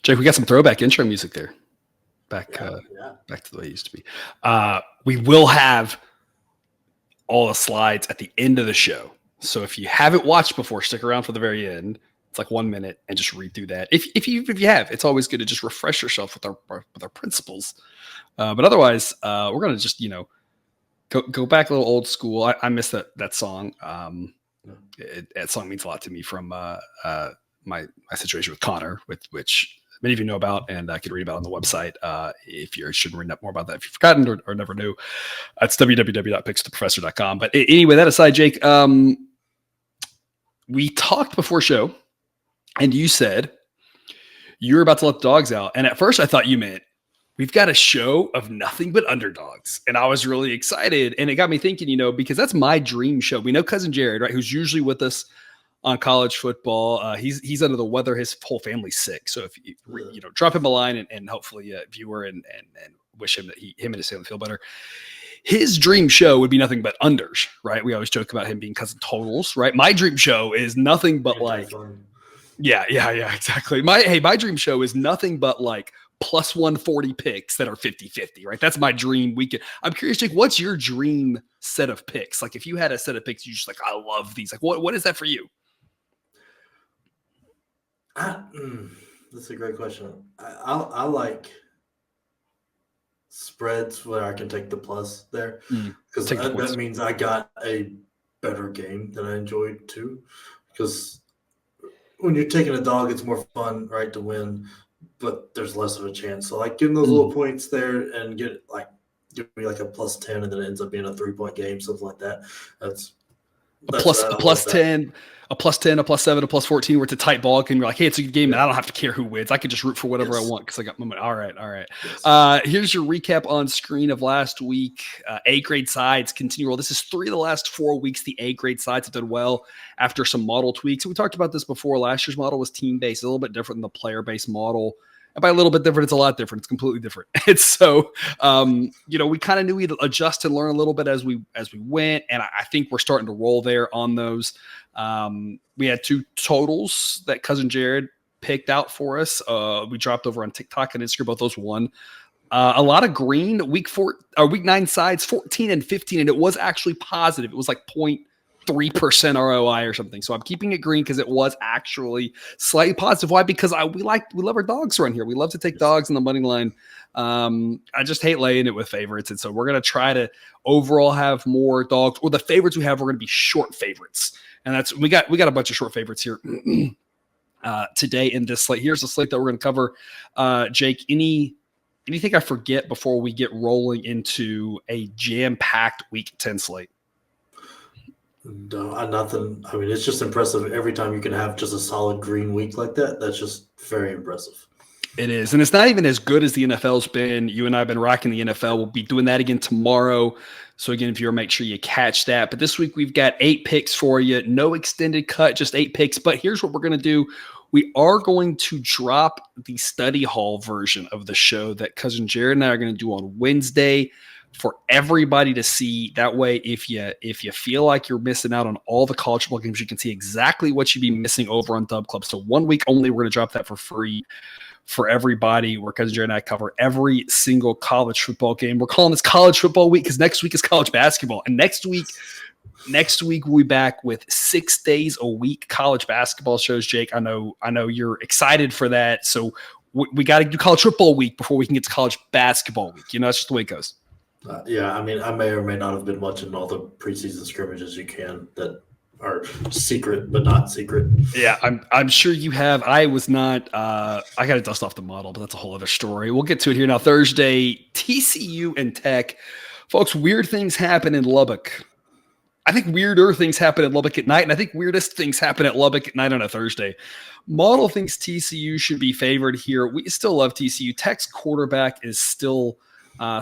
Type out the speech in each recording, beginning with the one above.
Jake, we got some throwback intro music there. Back to the way it used to be. We will have all the slides at the end of the show. So if you haven't watched before, stick around for the very end. It's like 1 minute and just read through that. If you have, it's always good to just refresh yourself with our principles. But otherwise, we're gonna just go back a little old school. I miss that song. That song means a lot to me from my situation with Connor, with which many of you know about, and I could read about on the website if you're interested in reading up more about that. If you've forgotten or never knew, it's www.pickstheprofessor.com. But anyway, that aside, Jake, we talked before show, and you said you were about to let the dogs out. And at first I thought you meant we've got a show of nothing but underdogs. And I was really excited. And it got me thinking, because that's my dream show. We know Cousin Jared, right, who's usually with us on college football. He's under the weather. His whole family's sick. So if you drop him a line and hopefully a viewer and wish him that him and his family feel better. His dream show would be nothing but unders, right? We always joke about him being cousin totals, right? My dream show is nothing but yeah, exactly. My dream show is nothing but like plus 140 picks that are 50-50, right? That's my dream weekend. I'm curious, Jake, what's your dream set of picks? Like if you had a set of picks, you just like, I love these. Like what is that for you? That's a great question. I like spreads where I can take the plus there because that means I got a better game that I enjoyed too. Because when you're taking a dog, it's more fun, right, to win, but there's less of a chance. So like getting those little points there and give me like a plus 10 and then it ends up being a 3-point game, something like that. That's a plus 10, a plus 10, a plus 7, a plus 14, where it's a tight ball game. You're like, hey, it's a good game, and I don't have to care who wins. I can just root for whatever I want because I got my money. All right. Yes. Here's your recap on screen of last week. A-grade sides continue roll. This is 3 of the last 4 weeks. The A-grade sides have done well after some model tweaks. We talked about this before. Last year's model was team-based, a little bit different than the player-based model. And by a little bit different, it's a lot different. It's completely different. It's so, we kind of knew we'd adjust and learn a little bit as we went. And I think we're starting to roll there on those. We had 2 totals that Cousin Jared picked out for us. We dropped over on TikTok and Instagram. Both those won. A lot of green week 9 sides, 14 and 15. And it was actually positive. It was like 0.3% ROI or something. So I'm keeping it green because it was actually slightly positive. Why? Because we love our dogs around here. We love to take dogs in the money line. I just hate laying it with favorites. And so we're going to try to overall have more dogs, or the favorites we have are going to be short favorites. And that's, we got a bunch of short favorites here today in this slate. Here's the slate that we're going to cover. Jake, anything I forget before we get rolling into a jam-packed week 10 slate? No, nothing. I mean, it's just impressive every time you can have just a solid green week like that. That's just very impressive. It is. And it's not even as good as the NFL's been. You and I have been rocking the NFL. We'll be doing that again tomorrow. So again, if you're, make sure you catch that. But this week we've got 8 picks for you. No extended cut, just 8 picks. But here's what we're going to do. We are going to drop the study hall version of the show that Cousin Jared and I are going to do on Wednesday for everybody to see. That way, if you feel like you're missing out on all the college football games, you can see exactly what you'd be missing over on Dub Club. So 1 week only, we're going to drop that for free for everybody, where Cousin Jared and I cover every single college football game. We're calling this College Football Week because next week is college basketball. And next week we'll be back with 6 days a week college basketball shows. Jake, I know you're excited for that. So we got to do College Football Week before we can get to College Basketball Week. That's just the way it goes. Yeah, I mean, I may or may not have been watching all the preseason scrimmages you can that are secret but not secret. Yeah, I'm sure you have. I was not. I got to dust off the model, but that's a whole other story. We'll get to it here now. Thursday, TCU and Tech, folks. Weird things happen in Lubbock. I think weirder things happen in Lubbock at night, and I think weirdest things happen at Lubbock at night on a Thursday. Model thinks TCU should be favored here. We still love TCU. Tech's quarterback is still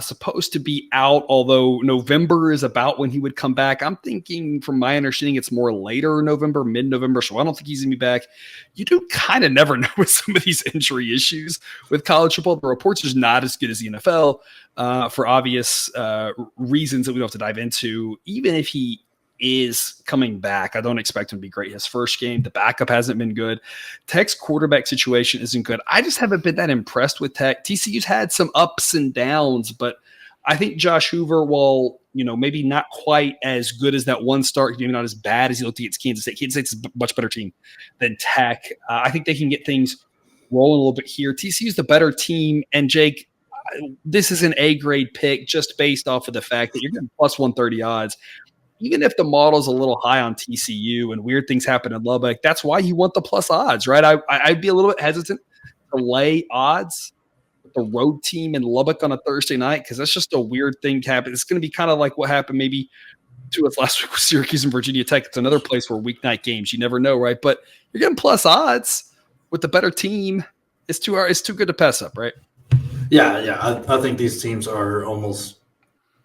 supposed to be out, although November is about when he would come back. I'm thinking, from my understanding, it's more later November, mid-November, so I don't think he's going to be back. You do kind of never know with some of these injury issues with college football. The reports are not as good as the NFL for obvious reasons that we don't have to dive into. Even if he is coming back. I don't expect him to be great his first game. The backup hasn't been good. Tech's quarterback situation isn't good. I just haven't been that impressed with Tech. TCU's had some ups and downs, but I think Josh Hoover, while maybe not quite as good as that one start, maybe not as bad as he looked against Kansas State. Kansas State's a much better team than Tech. I think they can get things rolling a little bit here. TCU's the better team, and Jake, this is an A-grade pick just based off of the fact that you're getting plus 130 odds. Even if the model's a little high on TCU and weird things happen in Lubbock, that's why you want the plus odds, right? I'd be a little bit hesitant to lay odds with the road team in Lubbock on a Thursday night because that's just a weird thing to happen. It's going to be kind of like what happened maybe to us last week with Syracuse and Virginia Tech. It's another place where weeknight games, you never know, right? But you're getting plus odds with the better team. It's too good to pass up, right? Yeah. I think these teams are almost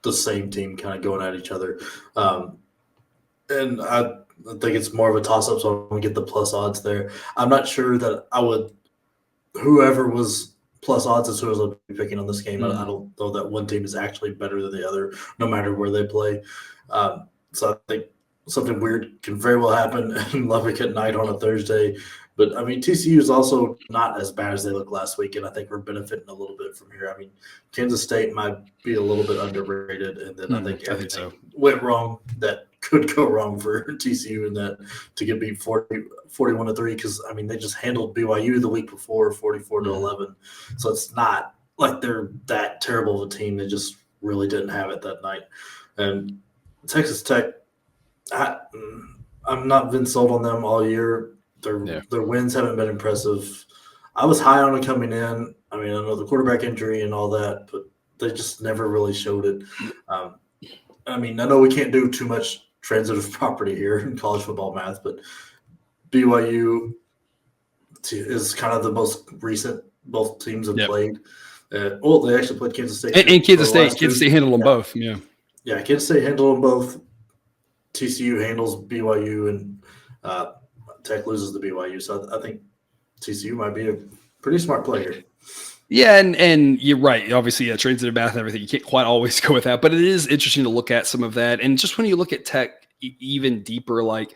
the same team kind of going at each other. And I think it's more of a toss-up, so I'm going to get the plus odds there. I'm not sure that I would – whoever was plus odds is who I was picking on this game. I don't know that one team is actually better than the other, no matter where they play. So I think something weird can very well happen in Lubbock at night on a Thursday. But, I mean, TCU is also not as bad as they looked last week, and I think we're benefiting a little bit from here. I mean, Kansas State might be a little bit underrated, and then I think everything went wrong that could go wrong for TCU in that to get beat 41-3 because, I mean, they just handled BYU the week before 44-11. So it's not like they're that terrible of a team. They just really didn't have it that night. And Texas Tech, I'm not been sold on them all year. Their wins haven't been impressive. I was high on them coming in. I mean, I know the quarterback injury and all that, but they just never really showed it. I mean, I know we can't do too much transitive property here in college football math, but BYU is kind of the most recent both teams have played. They actually played Kansas State. And Kansas State handled them both. Yeah, Kansas State handled them both. TCU handles BYU, and Tech loses the BYU. So I think TCU might be a pretty smart player. Yeah, and you're right. Obviously, transitive math and everything, you can't quite always go with that. But it is interesting to look at some of that. And just when you look at Tech even deeper, like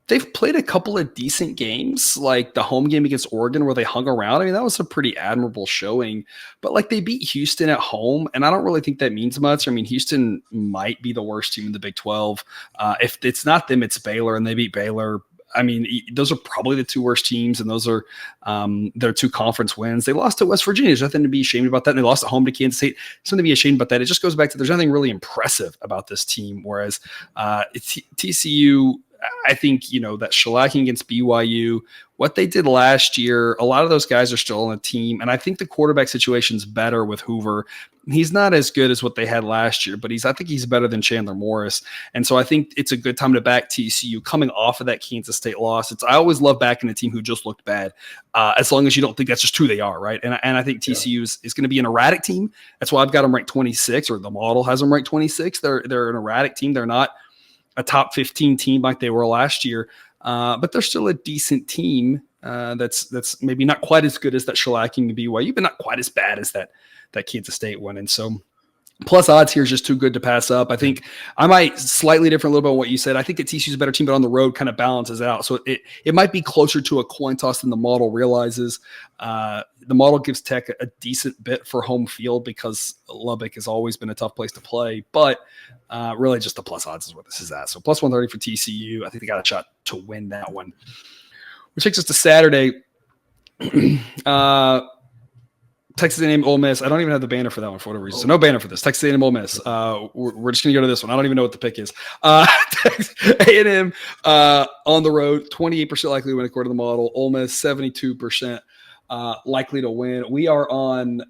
they've played a couple of decent games, like the home game against Oregon where they hung around. I mean, that was a pretty admirable showing. But like they beat Houston at home, and I don't really think that means much. I mean, Houston might be the worst team in the Big 12. If it's not them, it's Baylor, and they beat Baylor. I mean, those are probably the two worst teams, and those are their two conference wins. They lost to West Virginia. There's nothing to be ashamed about that. And they lost at home to Kansas State. Something to be ashamed about that. It just goes back to there's nothing really impressive about this team, whereas TCU – I think, that shellacking against BYU, what they did last year, a lot of those guys are still on the team. And I think the quarterback situation's better with Hoover. He's not as good as what they had last year, but I think he's better than Chandler Morris. And so I think it's a good time to back TCU coming off of that Kansas State loss. I always love backing a team who just looked bad, as long as you don't think that's just who they are, right? And I think TCU is going to be an erratic team. That's why I've got them ranked 26, or the model has them ranked 26. They're an erratic team. They're not a top 15 team like they were last year, but they're still a decent team that's maybe not quite as good as that shellacking to BYU, but not quite as bad as that Kansas State one. And so plus odds here is just too good to pass up. I think I might slightly different a little bit on what you said. I think that TCU is a better team, but on the road kind of balances out. So it might be closer to a coin toss than the model realizes. The model gives Tech a decent bit for home field because Lubbock has always been a tough place to play, but really just the plus odds is what this is at. So plus 130 for TCU. I think they got a shot to win that one. Which takes us to Saturday. Texas A&M, Ole Miss. I don't even have the banner for that one for whatever reason. So no banner for this. Texas A&M, Ole Miss. We're just going to go to this one. I don't even know what the pick is. A&M on the road, 28% likely to win according to the model. Ole Miss, 72% likely to win. We are on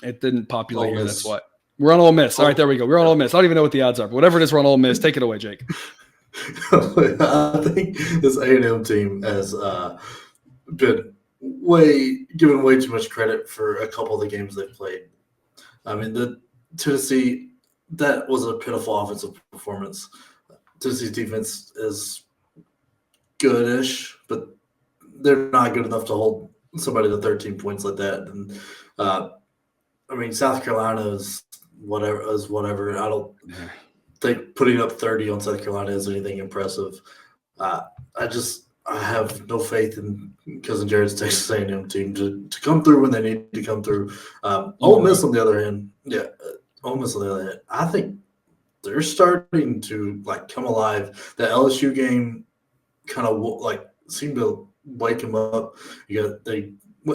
it didn't populate here. That's what. We're on Ole Miss. All right, there we go. We're on Ole Miss. I don't even know what the odds are. But whatever it is, we're on Ole Miss. Take it away, Jake. I think this A&M team has been given way too much credit for a couple of the games they've played. I mean, the Tennessee, that was a pitiful offensive performance. Tennessee's defense is goodish, but they're not good enough to hold somebody to 13 points like that. And I mean, South Carolina is whatever. think putting up 30 on South Carolina is anything impressive. I have no faith in Cousin Jared's Texas A&M team to come through when they need to come through. Ole Miss on the other hand, Ole Miss on the other hand, I think they're starting to come alive. The LSU game kind of seemed to wake them up.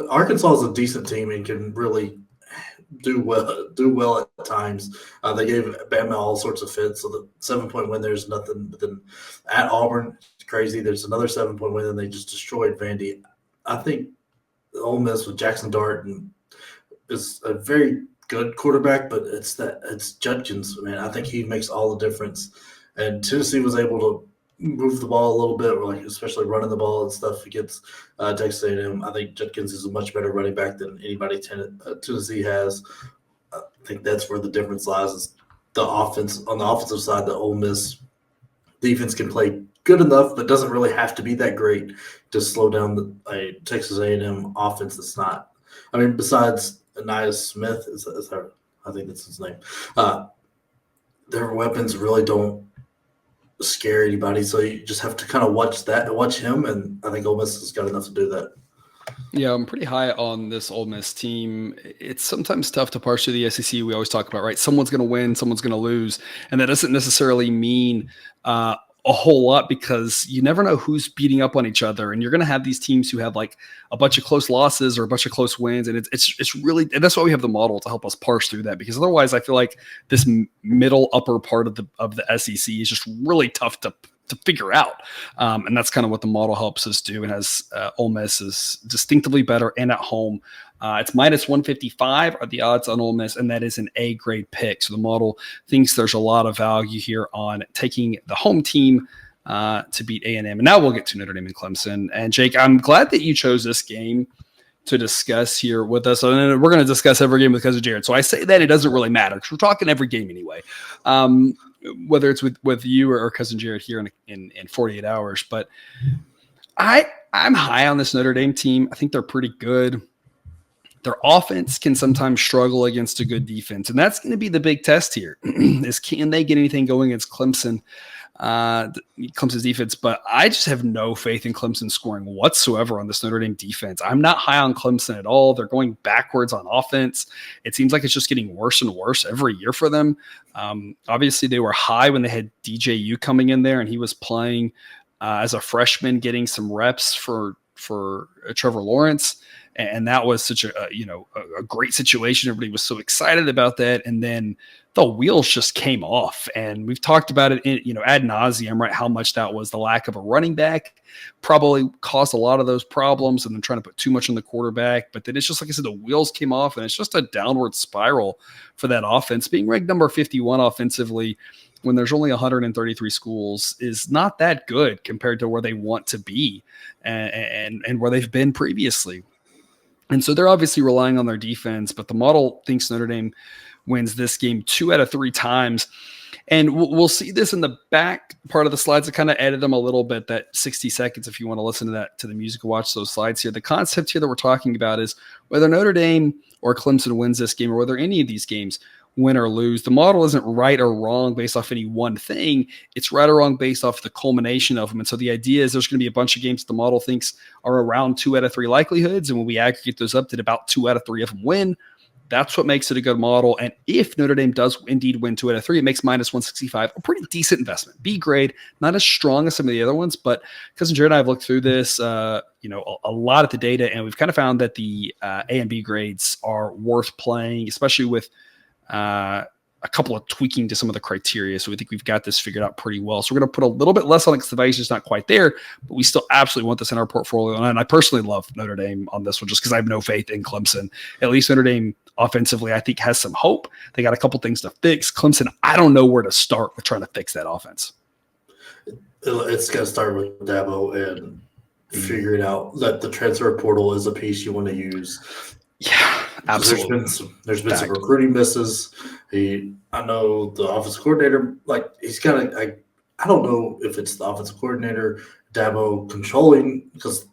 Arkansas is a decent team and can really do well at times. They gave Bama all sorts of fits. So the 7-point win, there's nothing. But then at Auburn, it's crazy. There's another 7-point win, and they just destroyed Vandy. I think Ole Miss with Jackson Dart is a very good quarterback, but it's Judkins, man. I think he makes all the difference. And Tennessee was able to move the ball a little bit, especially running the ball and stuff against Texas A&M. I think Judkins is a much better running back than anybody Tennessee has. I think that's where the difference lies. Is the offense on the offensive side. The Ole Miss defense can play good enough, but doesn't really have to be that great to slow down a Texas A&M offense. That's not. I mean, besides Anais Smith, I think that's his name. Their weapons really don't scare anybody, so you just have to kind of watch him, and I think Ole Miss has got enough to do that. Yeah, I'm pretty high on this Ole Miss team. It's sometimes tough to parse through the SEC. We always talk about, right? Someone's going to win, someone's going to lose, and that doesn't necessarily mean a whole lot because you never know who's beating up on each other, and you're going to have these teams who have a bunch of close losses or a bunch of close wins, and it's really, and that's why we have the model to help us parse through that, because otherwise I feel like this middle upper part of the SEC is just really tough to figure out, and that's kind of what the model helps us do. And as Ole Miss is distinctively better and at home. It's minus 155 are the odds on Ole Miss, and that is an A-grade pick. So the model thinks there's a lot of value here on taking the home team to beat A&M. And now we'll get to Notre Dame and Clemson. And Jake, I'm glad that you chose this game to discuss here with us. And we're going to discuss every game with Cousin Jared. So I say that it doesn't really matter because we're talking every game anyway, whether it's with you or Cousin Jared here in 48 hours. But I'm high on this Notre Dame team. I think they're pretty good. Their offense can sometimes struggle against a good defense, and that's going to be the big test here. Is can they get anything going against Clemson, Clemson's defense? But I just have no faith in Clemson scoring whatsoever on this Notre Dame defense. I'm not high on Clemson at all. They're going backwards on offense. It seems like it's just getting worse and worse every year for them. Obviously, they were high when they had DJU coming in there, and he was playing as a freshman, getting some reps for Trevor Lawrence. And that was such a great situation. Everybody was so excited about that. And then the wheels just came off. And we've talked about it, ad nauseum, right? How much that was the lack of a running back probably caused a lot of those problems. And then trying to put too much on the quarterback. But then it's just, like I said, the wheels came off, and it's just a downward spiral for that offense. Being ranked number 51 offensively when there's only 133 schools is not that good compared to where they want to be and where they've been previously. And so they're obviously relying on their defense, but the model thinks Notre Dame wins this game 2 out of 3 times. And we'll see this in the back part of the slides. I kind of added them a little bit, that 60 seconds, if you want to listen to that, to the music, watch those slides here. The concept here that we're talking about is whether Notre Dame or Clemson wins this game, or whether any of these games win or lose. The model isn't right or wrong based off any one thing. It's right or wrong based off the culmination of them. And so the idea is there's going to be a bunch of games the model thinks are around 2 out of 3 likelihoods. And when we aggregate those up, that about 2 out of 3 of them win. That's what makes it a good model. And if Notre Dame does indeed win 2 out of 3, it makes minus 165 a pretty decent investment. B grade, not as strong as some of the other ones, but Cousin Jared and I have looked through this, a lot of the data, and we've kind of found that the A and B grades are worth playing, especially with a couple of tweaking to some of the criteria. So we think we've got this figured out pretty well. So we're going to put a little bit less on it because the value is just not quite there, but we still absolutely want this in our portfolio. And I personally love Notre Dame on this one just because I have no faith in Clemson. At least Notre Dame offensively, I think, has some hope. They got a couple things to fix. Clemson, I don't know where to start with trying to fix that offense. It's got to start with Dabo and figuring out that the transfer portal is a piece you want to use. Yeah, absolutely. There's been some recruiting misses. I know the offensive coordinator, he's got I don't know if it's the offensive coordinator, Dabo controlling, because,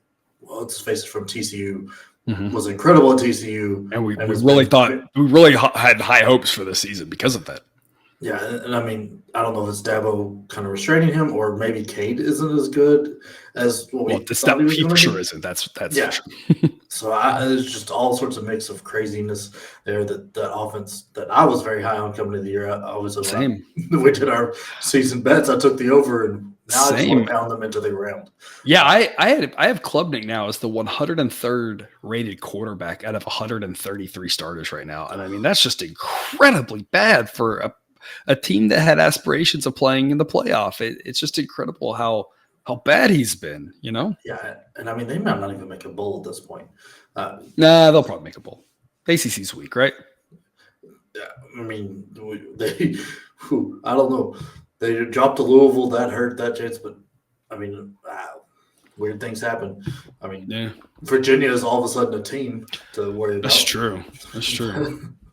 let's face it, from TCU, was incredible at TCU. And we really had high hopes for this season because of that. Yeah, and I mean, I don't know if it's Dabo kind of restraining him, or maybe Cade isn't as good as what we thought he was He going for to sure be. isn't. That's Yeah, for sure. so there's just all sorts of mix of craziness there. That offense that I was very high on coming into the year. Obviously, Same. we did our season bets, I took the over, and now I just want to pound them into the ground. Yeah, I have Klubnik now as the 103rd rated quarterback out of 133 starters right now, and I mean that's just incredibly bad for a team that had aspirations of playing in the playoff. It's just incredible how bad he's been. Yeah, and I mean they might not even make a bowl at this point. Nah, they'll probably make a bowl. ACC's weak, right? Yeah, I mean I don't know. They dropped to Louisville, that hurt that chance, but I mean, weird things happen. I mean, Virginia is all of a sudden a team to worry about. That's true.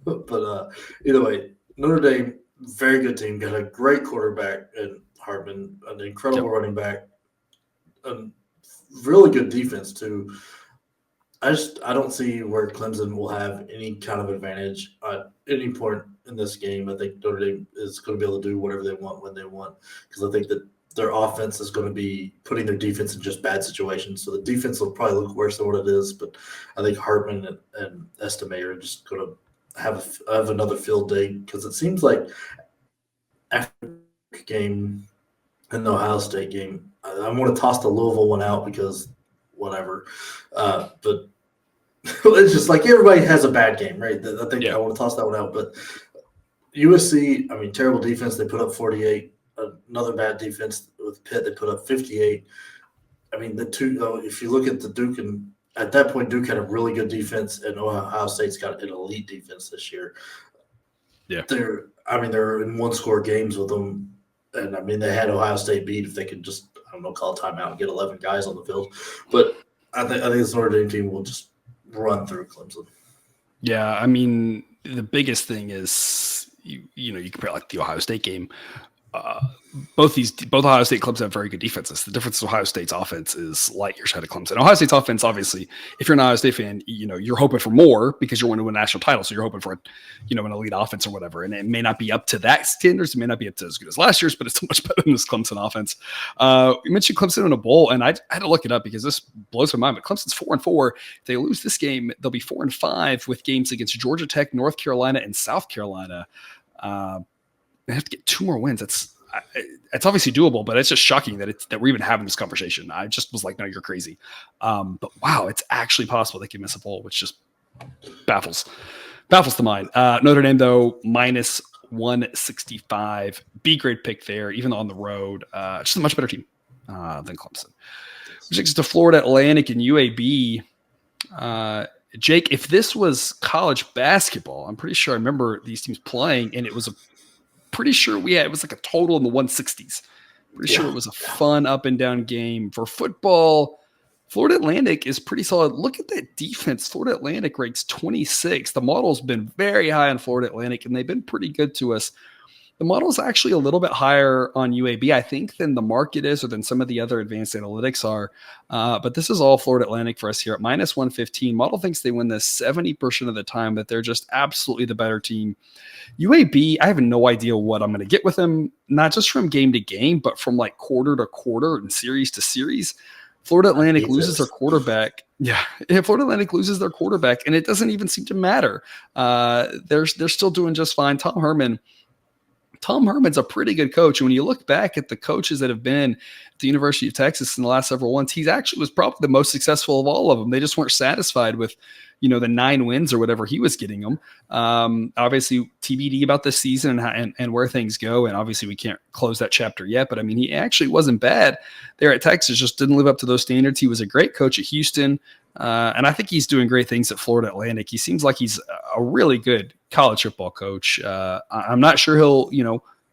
But either way, Notre Dame, very good team. Got a great quarterback in Hartman, an incredible running back, a really good defense too. I don't see where Clemson will have any kind of advantage at any point in this game. I think Notre Dame is going to be able to do whatever they want when they want, because I think that their offense is going to be putting their defense in just bad situations. So the defense will probably look worse than what it is. But I think Hartman and Estime are just going to have another field day, because it seems like after the game and the Ohio State game, I want to toss the Louisville one out because whatever. But it's just like everybody has a bad game, right? I think I want to toss that one out. But USC, I mean, terrible defense. They put up 48. Another bad defense with Pitt. They put up 58. I mean, the two. If you look at the Duke, and at that point, Duke had a really good defense, and Ohio State's got an elite defense this year. Yeah, they're in one-score games with them, and I mean, they had Ohio State beat if they could just call a timeout and get 11 guys on the field. But I think this Notre Dame team will just run through Clemson. Yeah, I mean, the biggest thing is you compare like the Ohio State game. Both Ohio State clubs have very good defenses. The difference with Ohio State's offense is light years ahead of Clemson. Ohio State's offense, obviously, if you're an Ohio State fan, you're hoping for more because you're going to win a national title. So you're hoping for, an elite offense or whatever. And it may not be up to that standards. It may not be up to as good as last year's, but it's so much better than this Clemson offense. You mentioned Clemson in a bowl, and I had to look it up because this blows my mind. But Clemson's 4-4. If they lose this game, they'll be 4-5 with games against Georgia Tech, North Carolina, and South Carolina. They have to get 2 more wins. It's obviously doable, but it's just shocking that we're even having this conversation. I just was like, no, you're crazy. But wow, it's actually possible they can miss a bowl, which just baffles the mind. Notre Dame, though, minus 165. B grade pick there, even though on the road. Just a much better team than Clemson. Which takes us to Florida Atlantic and UAB. Jake, if this was college basketball, I'm pretty sure I remember these teams playing, and it was pretty sure it was like a total in the 160s. Pretty sure it was a fun up and down game. For football, Florida Atlantic is pretty solid. Look at that defense. Florida Atlantic ranks 26. The model's been very high on Florida Atlantic, and they've been pretty good to us. The model is actually a little bit higher on UAB, I think, than the market is or than some of the other advanced analytics are. But this is all Florida Atlantic for us here at minus 115. Model thinks they win this 70% of the time, that they're just absolutely the better team. UAB, I have no idea what I'm going to get with them, not just from game to game, but from like quarter to quarter and series to series. Florida Atlantic loses their quarterback. Yeah, Florida Atlantic loses their quarterback, and it doesn't even seem to matter. They're still doing just fine. Tom Herman's a pretty good coach. And when you look back at the coaches that have been at the University of Texas in the last several ones, he actually was probably the most successful of all of them. They just weren't satisfied with, the 9 wins or whatever he was getting them. Obviously, TBD about this season and where things go. And obviously, we can't close that chapter yet. But, I mean, he actually wasn't bad there at Texas, just didn't live up to those standards. He was a great coach at Houston. And I think he's doing great things at Florida Atlantic. He seems like he's a really good college football coach. I'm not sure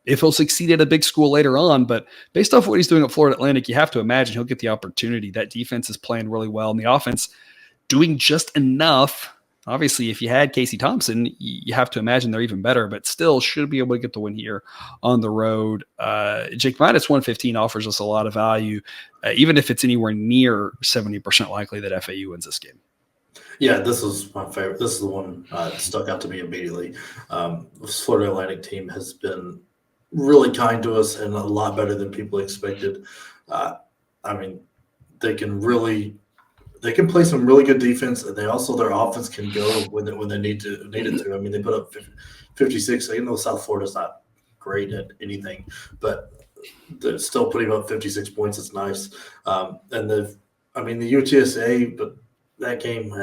if he'll succeed at a big school later on, but based off what he's doing at Florida Atlantic, you have to imagine he'll get the opportunity. That defense is playing really well, and the offense doing just enough. Obviously, if you had Casey Thompson, you have to imagine they're even better, but still should be able to get the win here on the road. Jake, minus 115 offers us a lot of value, even if it's anywhere near 70% likely that FAU wins this game. Yeah, this is my favorite. This is the one that stuck out to me immediately. This Florida Atlantic team has been really kind to us and a lot better than people expected. I mean, they can play some really good defense, and their offense can go when they need it to. I mean, they put up 56. I know South Florida's not great at anything, but they're still putting up 56 points. It's nice. And the UTSA, but that game,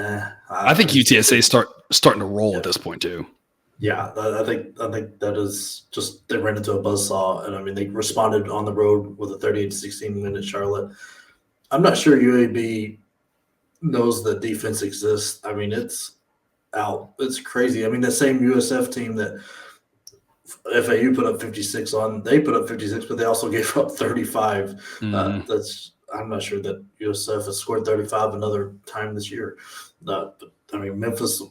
I think UTSA starting to roll at this point too. Yeah, I think that is just they ran into a buzzsaw, and I mean they responded on the road with a 38-16 win at Charlotte. I'm not sure UAB knows that defense exists. I mean, it's out. It's crazy. I mean, the same USF team that FAU put up 56 on, they put up 56, but they also gave up 35. I'm not sure that USF has scored 35 another time this year. But I mean, Memphis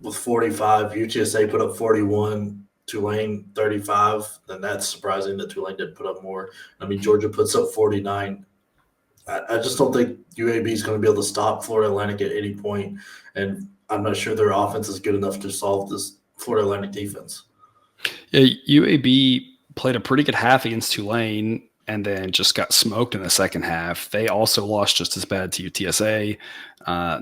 with 45, UTSA put up 41, Tulane 35. And that's surprising that Tulane didn't put up more. I mean, Georgia puts up 49. I just don't think UAB is going to be able to stop Florida Atlantic at any point, and I'm not sure their offense is good enough to solve this Florida Atlantic defense. Yeah, UAB played a pretty good half against Tulane and then just got smoked in the second half. They also lost just as bad to UTSA.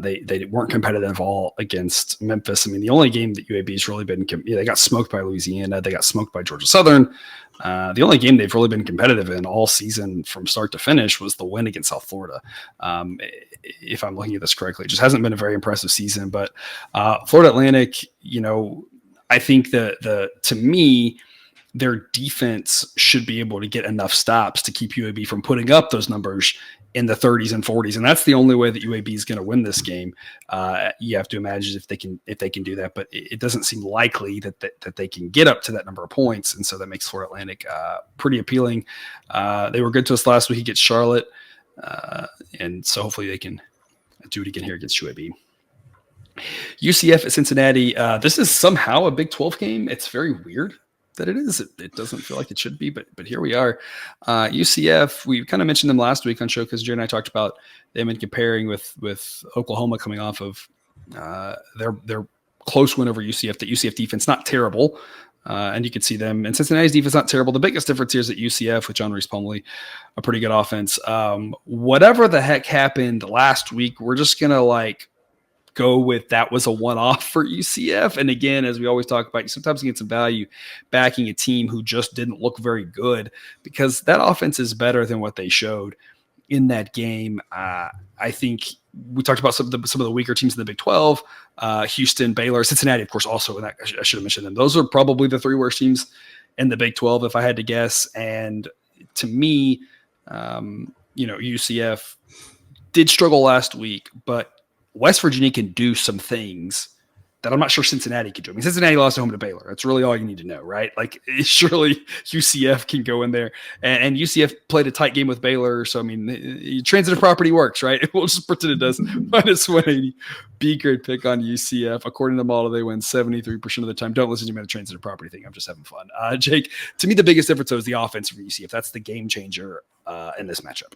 They weren't competitive at all against Memphis. I mean, the only game that UAB's really been they got smoked by Louisiana. They got smoked by Georgia Southern. The only game they've really been competitive in all season from start to finish was the win against South Florida. If I'm looking at this correctly, it just hasn't been a very impressive season. But Florida Atlantic, I think to me, their defense should be able to get enough stops to keep UAB from putting up those numbers in the 30s and 40s. And that's the only way that UAB is going to win this game. You have to imagine if they can do that, but it doesn't seem likely that they can get up to that number of points. And so that makes Florida Atlantic pretty appealing. They were good to us last week against Charlotte. And so hopefully they can do it again here against UAB. UCF at Cincinnati. This is somehow a Big 12 game. It's very weird that it is. It doesn't feel like it should be, but here we are. UCF, we kind of mentioned them last week on show because Jerry and I talked about them and comparing with Oklahoma coming off of their close win over UCF. The UCF defense not terrible, and you could see them. And Cincinnati's defense not terrible. The biggest difference here is that UCF with John Reese Plumlee, a pretty good offense. Whatever the heck happened last week, we're just gonna go with that was a one-off for UCF. And again, as we always talk about, you sometimes get some value backing a team who just didn't look very good because that offense is better than what they showed in that game. I think we talked about some of the weaker teams in the Big 12, Houston, Baylor, Cincinnati, of course, also. And I should have mentioned them. Those are probably the three worst teams in the Big 12, if I had to guess. And to me, UCF did struggle last week, but West Virginia can do some things that I'm not sure Cincinnati can do. I mean, Cincinnati lost at home to Baylor. That's really all you need to know, right? Surely UCF can go in there. And UCF played a tight game with Baylor. So, I mean, transitive property works, right? We'll just pretend it does. Minus 180 B-grade pick on UCF. According to the model, they win 73% of the time. Don't listen to me on the transitive property thing. I'm just having fun. Jake, to me, the biggest difference, though, is the offense for UCF. That's the game changer in this matchup.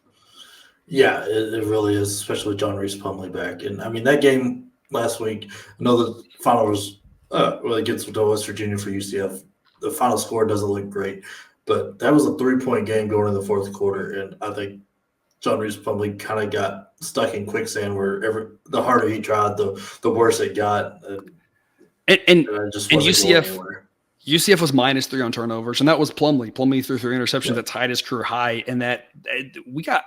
Yeah, it really is, especially with John Reese Plumlee back. And, I mean, that game last week, I know the final was really gets to West Virginia for UCF. The final score doesn't look great, but that was a 3-point game going into the fourth quarter. And I think John Reese Plumlee kind of got stuck in quicksand where the harder he tried, the worse it got. And UCF was -3 on turnovers, and that was Plumlee. Plumlee threw 3 interceptions that tied his career high, and that we got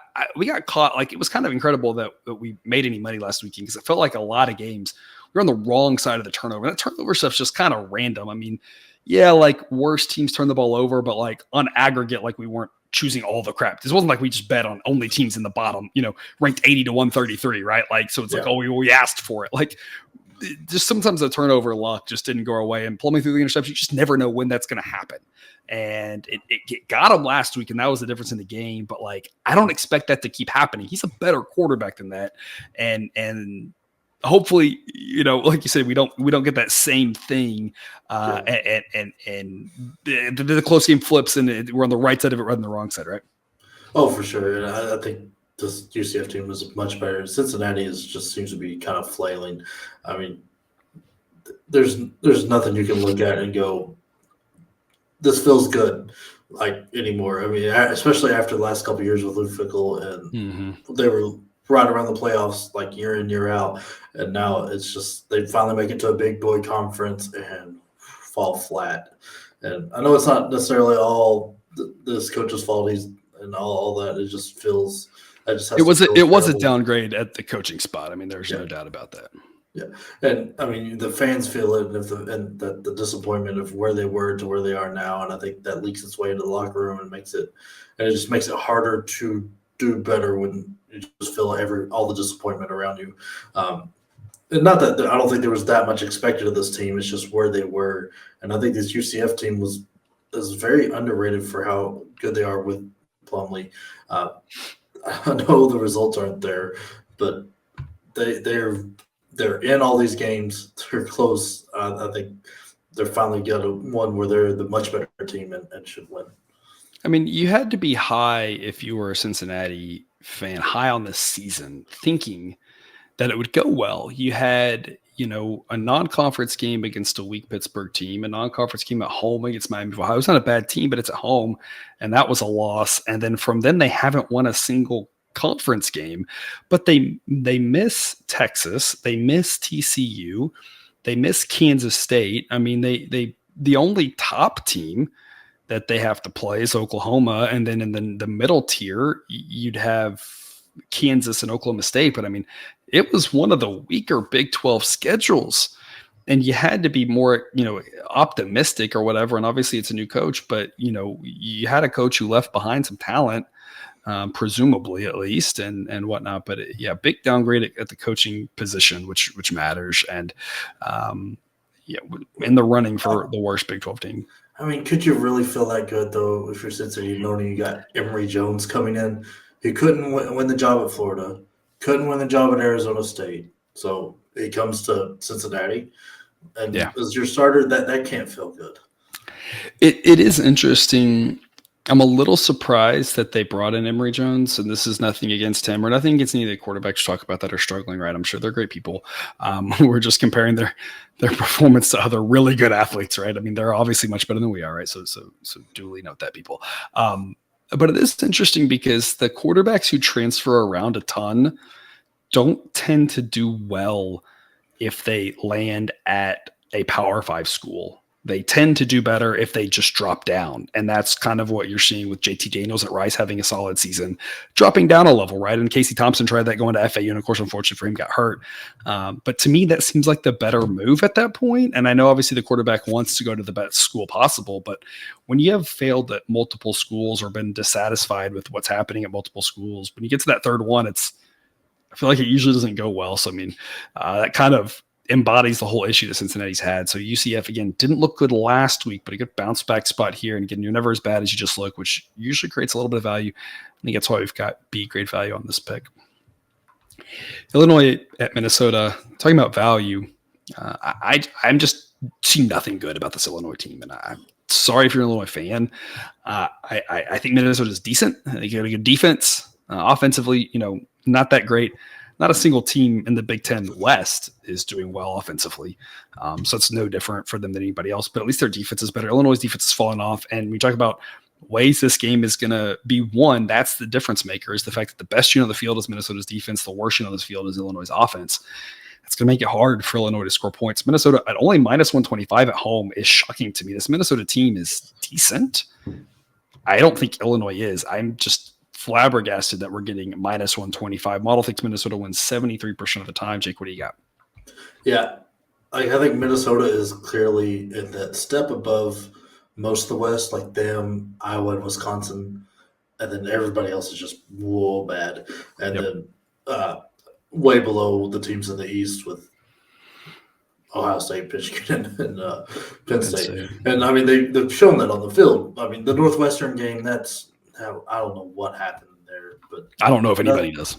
caught. It was kind of incredible that we made any money last weekend because it felt like a lot of games we were on the wrong side of the turnover. That turnover stuff's just kind of random. I mean, yeah, worse teams turn the ball over, but on aggregate, we weren't choosing all the crap. This wasn't like we just bet on only teams in the bottom, ranked 80 to 133, right? So it's we asked for it. Just sometimes the turnover luck just didn't go our way, and Plumlee through the interception, you just never know when that's going to happen. And it got him last week, and that was the difference in the game. But I don't expect that to keep happening. He's a better quarterback than that, and hopefully, like you said, we don't get that same thing. And the close game flips, and we're on the right side of it rather than the wrong side, right? Oh, for sure. And I think this UCF team is much better. Cincinnati just seems to be kind of flailing. I mean, there's nothing you can look at and go, this feels good. like anymore. I mean, especially after the last couple of years with Luke Fickell, and they were right around the playoffs like year in, year out. And now it's just they finally make it to a big boy conference and fall flat. And I know it's not necessarily all this coach's fault. And all that. It just feels that just has it was a downgrade at the coaching spot. I mean, there's no doubt about that. Yeah, and I mean the fans feel it, and the disappointment of where they were to where they are now, and I think that leaks its way into the locker room and it just makes it harder to do better when you just feel all the disappointment around you. And not that I don't think there was that much expected of this team. It's just where they were, and I think this UCF team is very underrated for how good they are with Plumlee. I know the results aren't there, but they're in all these games. They're close. I think they're finally got one where they're the much better team and should win. I mean, you had to be high if you were a Cincinnati fan, high on this season, thinking that it would go well. You had, a non-conference game against a weak Pittsburgh team, a non-conference game at home against Miami of Ohio. It's not a bad team, but it's at home, and that was a loss. And then from then, they haven't won a single conference game, but they miss Texas, they miss TCU, they miss Kansas State. I mean, the only top team that they have to play is Oklahoma, and then in the middle tier you'd have Kansas and Oklahoma State. But I mean, it was one of the weaker Big 12 schedules, and you had to be more optimistic or whatever. And obviously it's a new coach, but you had a coach who left behind some talent, presumably at least, and whatnot. But big downgrade at the coaching position, which matters, and in the running for the worst Big 12 team. I mean, could you really feel that good though if you're Cincinnati, knowing you got Emory Jones coming in? He couldn't win the job at Florida, couldn't win the job at Arizona State, so he comes to Cincinnati, and as your starter, that can't feel good. It is interesting. I'm a little surprised that they brought in Emory Jones, and this is nothing against him or nothing against any of the quarterbacks talk about that are struggling, right? I'm sure they're great people. We're just comparing their performance to other really good athletes, right? I mean, they're obviously much better than we are, right? So duly note that, people. But it is interesting because the quarterbacks who transfer around a ton don't tend to do well if they land at a Power 5 school. They tend to do better if they just drop down. And that's kind of what you're seeing with JT Daniels at Rice having a solid season, dropping down a level, right? And Casey Thompson tried that going to FAU, and of course, unfortunately for him, got hurt. But to me, that seems like the better move at that point. And I know obviously the quarterback wants to go to the best school possible, but when you have failed at multiple schools or been dissatisfied with what's happening at multiple schools, when you get to that third one, I feel like it usually doesn't go well. So, I mean, that kind of embodies the whole issue that Cincinnati's had. So UCF, again, didn't look good last week, but a good bounce back spot here. And again, you're never as bad as you just look, which usually creates a little bit of value. I think that's why we've got B grade value on this pick. Illinois at Minnesota, talking about value. I'm just seeing nothing good about this Illinois team. And I'm sorry if you're an Illinois fan. I think Minnesota's decent. I think they got a good defense. Offensively, not that great. Not a single team in the Big Ten West is doing well offensively. So it's no different for them than anybody else, but at least their defense is better. Illinois' defense has fallen off. And we talk about ways this game is going to be won. That's the difference maker, is the fact that the best unit on the field is Minnesota's defense. The worst unit on this field is Illinois' offense. It's going to make it hard for Illinois to score points. Minnesota at only minus 125 at home is shocking to me. This Minnesota team is decent. I don't think Illinois is. I'm just flabbergasted that we're getting minus 125. Model thinks Minnesota wins 73% of the time. Jake, what do you got? Yeah, I think Minnesota is clearly in that step above most of the West, like them, Iowa, and Wisconsin, and then everybody else is just whoa bad. And then way below the teams in the East with Ohio State, Michigan, and Penn State. And I mean, they've shown that on the field. I mean, the Northwestern game, I don't know what happened there, but I don't know if anybody does.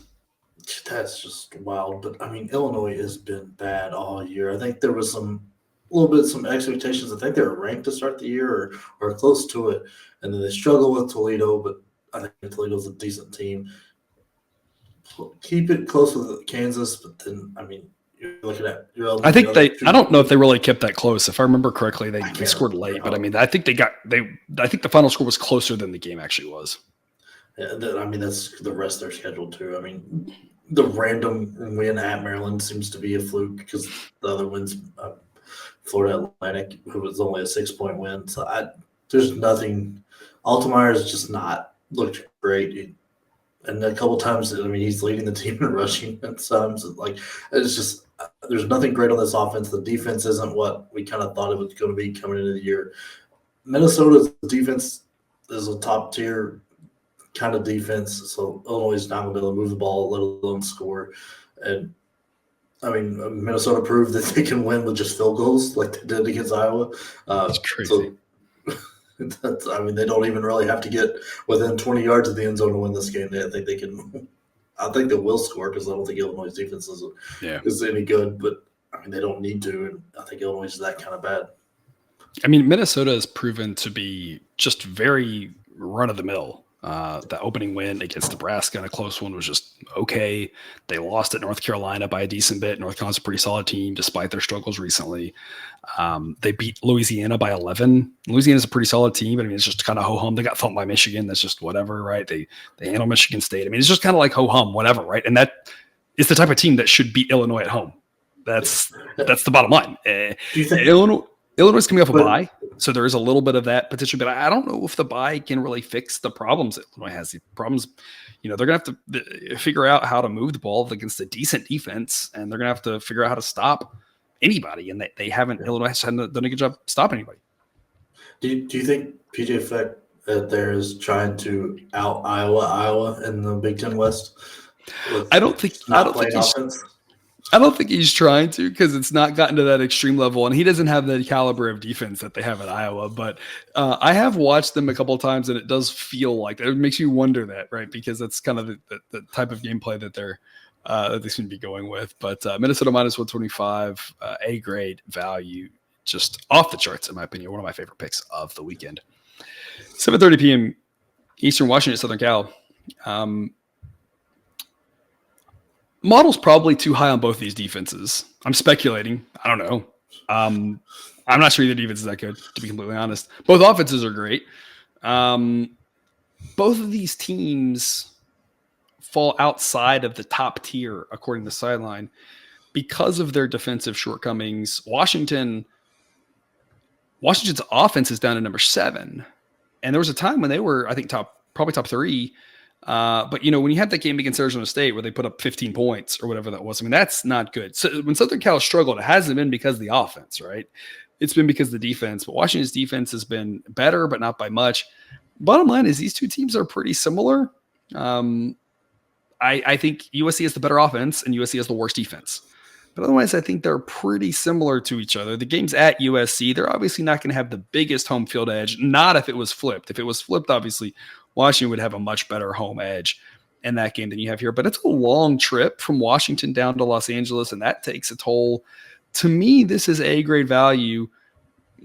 That's just wild. But I mean, Illinois has been bad all year. I think there was some expectations. I think they were ranked to start the year or close to it, and then they struggle with Toledo. But I think Toledo's a decent team. Keep it close with Kansas, but then I mean, you're looking at. I think I don't know if they really kept that close. If I remember correctly, they scored late, but I mean, I think I think the final score was closer than the game actually was. Yeah, I mean, that's the rest of their schedule too. I mean, the random win at Maryland seems to be a fluke because the other wins, Florida Atlantic, who was only a 6-point win. So there's nothing. Altemeyer's just not looked great. And a couple times, I mean, he's leading the team in rushing at times. Like, it's just there's nothing great on this offense. The defense isn't what we kind of thought it was going to be coming into the year. Minnesota's defense is a top tier kind of defense, so Illinois is not going to be able to move the ball, let alone score. And I mean, Minnesota proved that they can win with just field goals, like they did against Iowa. That's crazy. So, I mean, they don't even really have to get within 20 yards of the end zone to win this game. I think they can. I think they will score because I don't think Illinois' defense is any good. But I mean, they don't need to, and I think Illinois is that kind of bad. I mean, Minnesota has proven to be just very run of the mill. The opening win against Nebraska in a close one was just okay. They lost at North Carolina by a decent bit. North Carolina's a pretty solid team despite their struggles recently. They beat Louisiana by 11. Louisiana's a pretty solid team, but I mean, it's just kind of ho-hum. They got thumped by Michigan. That's just whatever, right? They handle Michigan State. I mean, it's just kind of like ho-hum, whatever, right? And that is the type of team that should beat Illinois at home. That's the bottom line. Do you think Illinois is coming off a bye, so there is a little bit of that potential, but I don't know if the bye can really fix the problems that Illinois has. The problems, they're going to have to figure out how to move the ball against a decent defense, and they're going to have to figure out how to stop anybody, and they haven't. Illinois hasn't done a good job stopping anybody. Do you think PJ Fleck there is trying to out Iowa in the Big Ten West? I don't think he's trying to, because it's not gotten to that extreme level, and he doesn't have the caliber of defense that they have at Iowa. But I have watched them a couple of times, and it does feel like it makes you wonder that, right? Because that's kind of the type of gameplay that they seem to be going with. But Minnesota minus 125, A grade value, just off the charts in my opinion. One of my favorite picks of the weekend. 7:30 p.m. Eastern, Washington, Southern Cal. Model's probably too high on both these defenses. I'm speculating. I don't know. I'm not sure either defense is that good, to be completely honest. Both offenses are great. Both of these teams fall outside of the top tier, according to Sideline, because of their defensive shortcomings. Washington's offense is down to number 7. And there was a time when they were, I think, probably top 3. But, when you had that game against Arizona State where they put up 15 points or whatever that was, I mean, that's not good. So when Southern Cal struggled, it hasn't been because of the offense, right? It's been because of the defense. But Washington's defense has been better, but not by much. Bottom line is these two teams are pretty similar. I think USC has the better offense and USC has the worst defense. But otherwise, I think they're pretty similar to each other. The game's at USC. They're obviously not going to have the biggest home field edge, not if it was flipped. If it was flipped, obviously, Washington would have a much better home edge in that game than you have here. But it's a long trip from Washington down to Los Angeles, and that takes a toll. To me, this is A-grade value,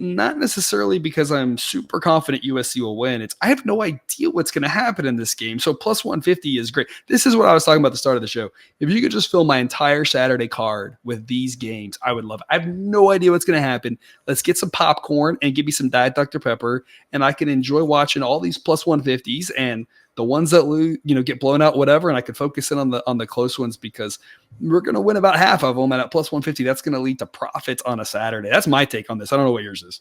not necessarily because I'm super confident USC will win. I have no idea what's going to happen in this game. So plus 150 is great. This is what I was talking about at the start of the show. If you could just fill my entire Saturday card with these games, I would love it. I have no idea what's going to happen. Let's get some popcorn and give me some Diet Dr. Pepper, and I can enjoy watching all these plus 150s and the ones that lose, get blown out, whatever, and I can focus in on the close ones because we're going to win about half of them, and at plus 150, that's going to lead to profits on a Saturday. That's my take on this. I don't know what yours is.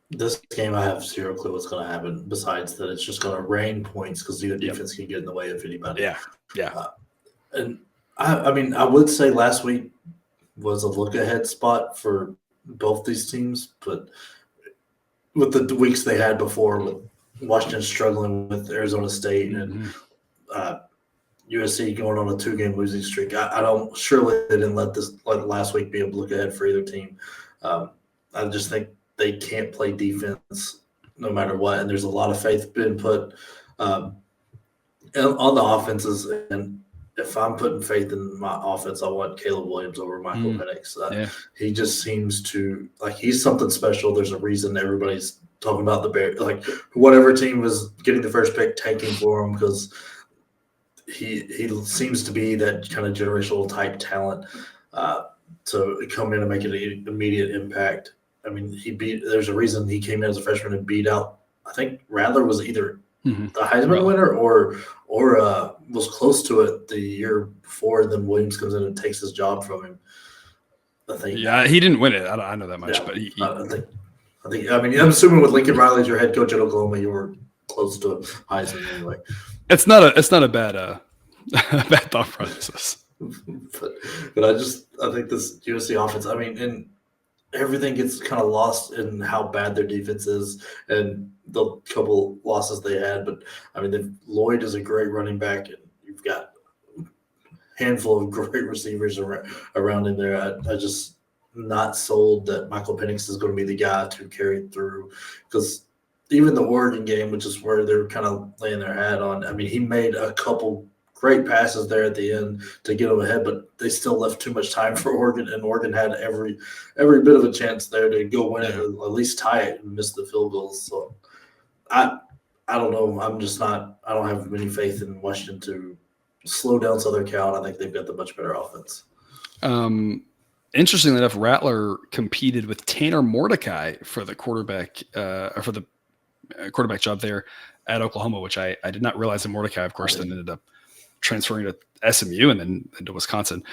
This game, I have zero clue what's going to happen besides that it's just going to rain points because the defense can get in the way of anybody. Yeah. And I mean, I would say last week was a look-ahead spot for both these teams, but with the weeks they had before, with Washington struggling with Arizona State and USC going on a 2-game losing streak, I don't surely they didn't let last week be a look-ahead for either team. I just think they can't play defense no matter what, and there's a lot of faith being put on the offenses. And if I'm putting faith in my offense, I want Caleb Williams over Michael Penix. He just seems to he's something special. There's a reason everybody's talking about the Bears. Whatever team was getting the first pick tanking for him because he seems to be that kind of generational type talent to come in and make an immediate impact. I mean, there's a reason he came in as a freshman and beat out, I think Rattler was either the Heisman winner or was close to it the year before. Then Williams comes in and takes his job from him. I think. Yeah, he didn't win it. I know that much, but I think. I mean, I'm assuming with Lincoln Riley as your head coach at Oklahoma, you were close to Heisman anyway. It's not a bad bad thought process. But I think this USC offense. I mean, and everything gets kind of lost in how bad their defense is and the couple losses they had. But I mean, Lloyd is a great running back, and you've got a handful of great receivers around in there. I just not sold that Michael Penix is going to be the guy to carry through, because even the Oregon game, which is where they're kind of laying their hat on, I mean, he made a couple great passes there at the end to get them ahead, but they still left too much time for Oregon, and Oregon had every bit of a chance there to go win it, or at least tie it and miss the field goals. So I don't know. I don't have any faith in Washington to slow down Southern Cal. I think they've got the much better offense. Interestingly enough, Rattler competed with Tanner Mordecai for the quarterback job there at Oklahoma, which I did not realize that Mordecai, of course, then ended up transferring to SMU and then into Wisconsin.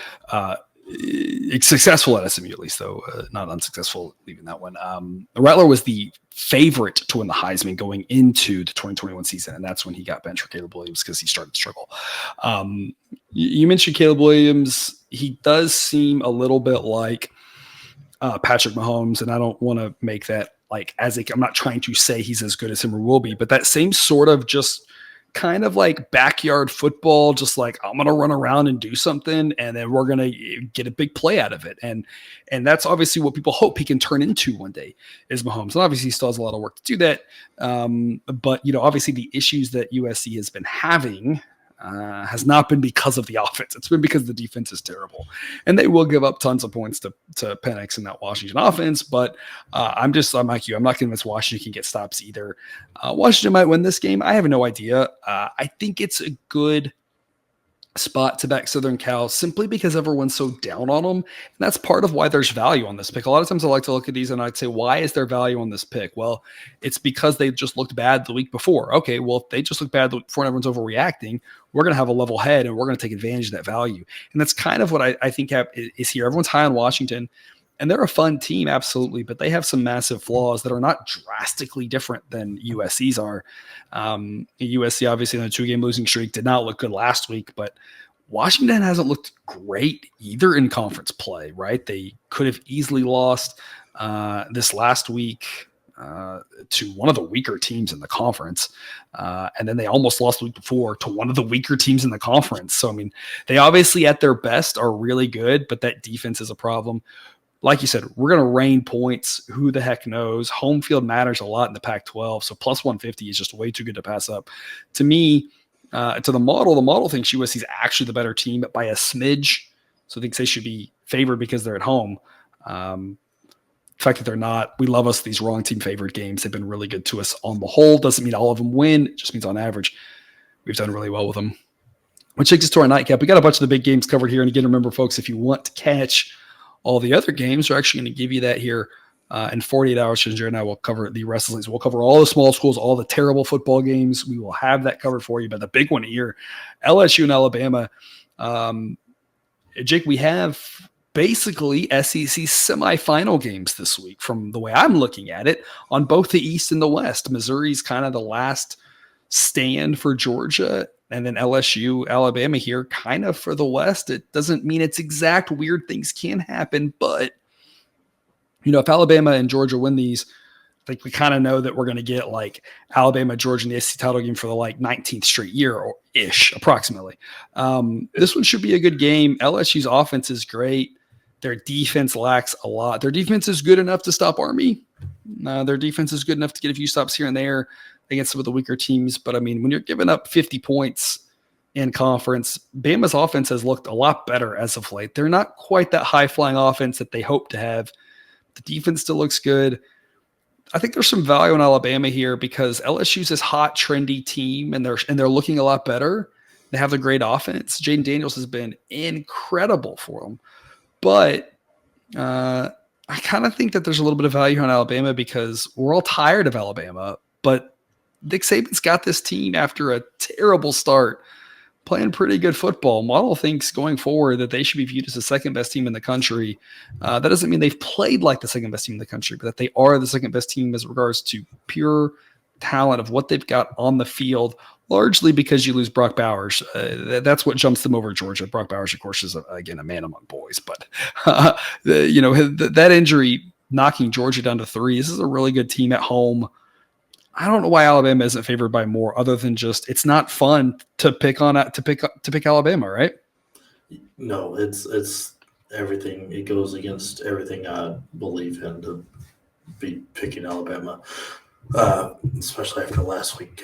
Successful at SMU, at least, though not unsuccessful leaving that one. Rattler was the favorite to win the Heisman going into the 2021 season, and that's when he got benched for Caleb Williams because he started to struggle. You mentioned Caleb Williams. He does seem a little bit like Patrick Mahomes, and I don't want to make that like I'm not trying to say he's as good as him or will be, but that same sort of just kind of like backyard football, just like I'm going to run around and do something, and then we're going to get a big play out of it. And that's obviously what people hope he can turn into one day is Mahomes. And obviously he still has a lot of work to do that. But obviously the issues that USC has been having has not been because of the offense. It's been because the defense is terrible, and they will give up tons of points to Penix in that Washington offense. But I'm like you. I'm not convinced Washington can get stops either. Washington might win this game. I have no idea. I think it's a good spot to back Southern Cal simply because everyone's so down on them. And that's part of why there's value on this pick. A lot of times I like to look at these and I'd say, why is there value on this pick? Well, it's because they just looked bad the week before. Okay, well, if they just look bad the week before and everyone's overreacting, we're going to have a level head and we're going to take advantage of that value. And that's kind of what I think is here. Everyone's high on Washington, and they're a fun team, absolutely, but they have some massive flaws that are not drastically different than USC's are. USC, obviously, on a 2-game losing streak, did not look good last week, but Washington hasn't looked great either in conference play, right? They could have easily lost this last week to one of the weaker teams in the conference. And then they almost lost the week before to one of the weaker teams in the conference. So, I mean, they obviously at their best are really good, but that defense is a problem. Like you said, we're going to rain points. Who the heck knows? Home field matters a lot in the Pac-12. So plus 150 is just way too good to pass up. To me, to the model thinks USC is actually the better team by a smidge. So thinks they should be favored because they're at home. The fact that they're not, we love us these wrong team favored games. They've been really good to us on the whole. Doesn't mean all of them win. It just means on average, we've done really well with them. Which takes us to our nightcap. We got a bunch of the big games covered here. And again, remember, folks, if you want to catch all the other games, we're actually going to give you that here in 48 hours. Jared and I will cover the rest of these. We'll cover all the small schools, all the terrible football games. We will have that covered for you. But the big one here, LSU and Alabama. Jake, we have basically SEC semifinal games this week from the way I'm looking at it on both the East and the West. Missouri's kind of the last stand for Georgia, and then LSU, Alabama here kind of for the West. It doesn't mean it's exact. Weird things can happen, but if Alabama and Georgia win these, I think we kind of know that we're going to get like Alabama, Georgia in the SEC title game for the 19th straight year or ish, approximately. This one should be a good game. LSU's offense is great. Their defense lacks a lot. Their defense is good enough to stop Army. Their defense is good enough to get a few stops here and there against some of the weaker teams. But, I mean, when you're giving up 50 points in conference, Bama's offense has looked a lot better as of late. They're not quite that high-flying offense that they hope to have. The defense still looks good. I think there's some value in Alabama here because LSU's this hot, trendy team, and they're looking a lot better. They have a great offense. Jaden Daniels has been incredible for them. But I kind of think that there's a little bit of value on Alabama because we're all tired of Alabama. But Nick Saban's got this team after a terrible start playing pretty good football. Model thinks going forward that they should be viewed as the second best team in the country. That doesn't mean they've played like the second best team in the country, but that they are the second best team as regards to pure talent of what they've got on the field, largely because you lose Brock Bowers. That's what jumps them over Georgia. Brock Bowers, of course, is, again, a man among boys. But, that injury knocking Georgia down to 3, this is a really good team at home. I don't know why Alabama isn't favored by more, other than just it's not fun to pick Alabama, right? No, it's everything. It goes against everything I believe in to be picking Alabama, especially after last week.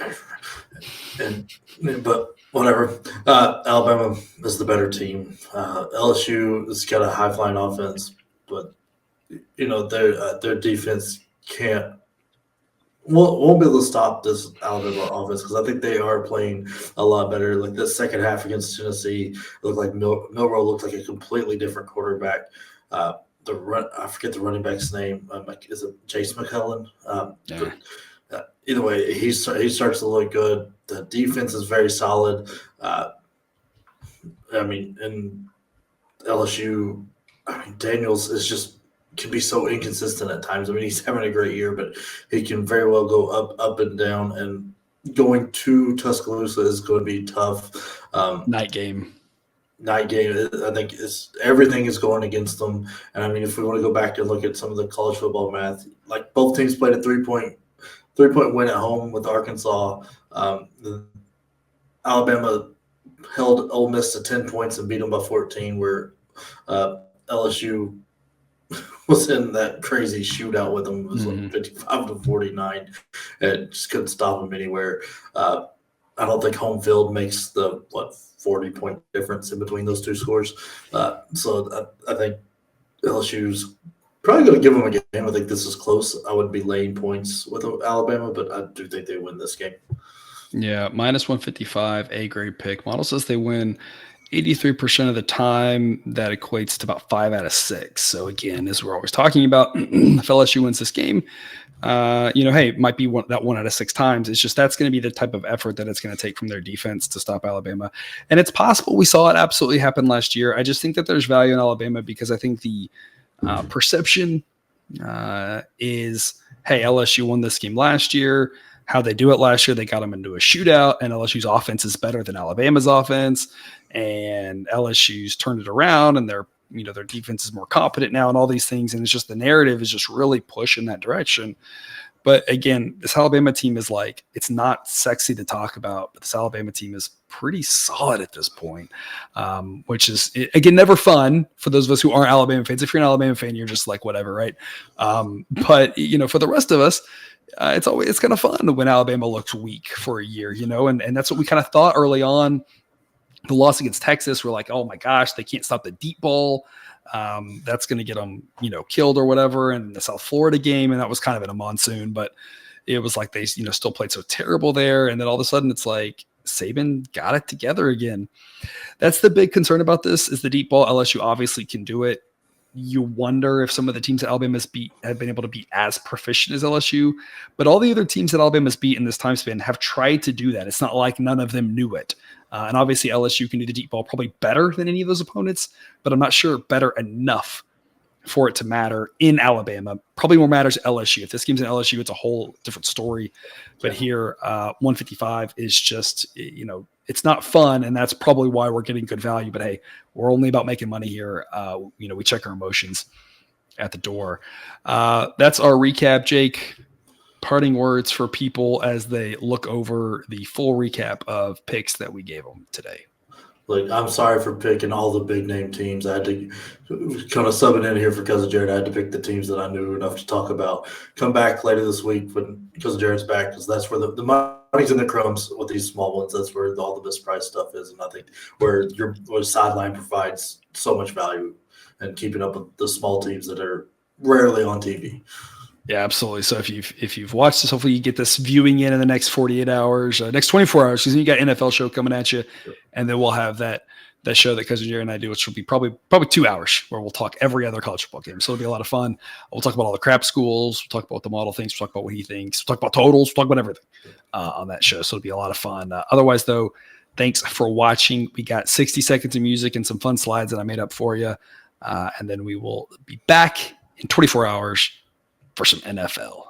But whatever. Alabama is the better team. LSU has got a high flying offense, but their defense won't be able to stop this Alabama offense because I think they are playing a lot better. Like the second half against Tennessee, it looked like Milroe looked like a completely different quarterback. I forget the running back's name. Is it Chase McClellan? Yeah. Either way, he starts to look good. The defense is very solid. And LSU, Daniels is just can be so inconsistent at times. He's having a great year, but he can very well go up and down. And going to Tuscaloosa is going to be tough. Night game. I think everything is going against them. And if we want to go back and look at some of the college football math, like both teams played a 3-point win at home with Arkansas. Alabama held Ole Miss to 10 points and beat them by 14, where LSU was in that crazy shootout with them. It was like 55-49, and just couldn't stop them anywhere. I don't think home field makes the 40-point difference in between those two scores. So I think LSU's probably going to give them a game. I think this is close. I would be laying points with Alabama, but I do think they win this game. Yeah, -155, A-grade pick. Model says they win 83% of the time. That equates to about 5 out of 6. So again, as we're always talking about, if LSU wins this game, hey, it might be 1 out of 6 times. It's just that's going to be the type of effort that it's going to take from their defense to stop Alabama. And it's possible we saw it absolutely happen last year. I just think that there's value in Alabama because I think the perception is, hey, LSU won this game last year. How they do it last year, they got them into a shootout, and LSU's offense is better than Alabama's offense, and LSU's turned it around, and their defense is more competent now, and all these things, and it's just the narrative is just really pushing that direction. But again, this Alabama team is it's not sexy to talk about, but this Alabama team is pretty solid at this point, which is, again, never fun for those of us who aren't Alabama fans. If you're an Alabama fan, you're just whatever, right? But for the rest of us, it's kind of fun when Alabama looks weak for a year, and that's what we kind of thought early on. The loss against Texas, we're like, oh my gosh, they can't stop the deep ball. That's going to get them, killed or whatever. And the South Florida game, and that was kind of in a monsoon, but it was like they, still played so terrible there. And then all of a sudden it's like Saban got it together again. That's the big concern about this is the deep ball. LSU obviously can do it. You wonder if some of the teams that Alabama's beat have been able to be as proficient as LSU, but all the other teams that Alabama's beat in this time span have tried to do that. It's not like none of them knew it. And obviously LSU can do the deep ball probably better than any of those opponents, but I'm not sure better enough for it to matter in Alabama. Probably more matters LSU. If this game's in LSU, it's a whole different story. But here, 155 is just, it's not fun, and that's probably why we're getting good value. But hey, we're only about making money here. We check our emotions at the door. That's our recap, Jake. Parting words for people as they look over the full recap of picks that we gave them today. Look, I'm sorry for picking all the big name teams. I had to kind of sub it in here for Cousin Jared. I had to pick the teams that I knew enough to talk about. Come back later this week when Cousin Jared's back, because that's where the money's in the crumbs with these small ones. That's where all the mispriced stuff is. And I think where sideline provides so much value and keeping up with the small teams that are rarely on TV. Yeah, absolutely. So if you've watched this, hopefully you get this viewing in the next 48 hours, next 24 hours, because then you got NFL show coming at you, and then we'll have that show that Cousin Jerry and I do, which will be probably 2 hours, where we'll talk every other college football game. So it'll be a lot of fun. We'll talk about all the crap schools. We'll talk about what the model thinks. We'll talk about what he thinks. We'll talk about totals. We'll talk about everything on that show. So it'll be a lot of fun. Otherwise, though, thanks for watching. We got 60 seconds of music and some fun slides that I made up for you, and then we will be back in 24 hours for some NFL.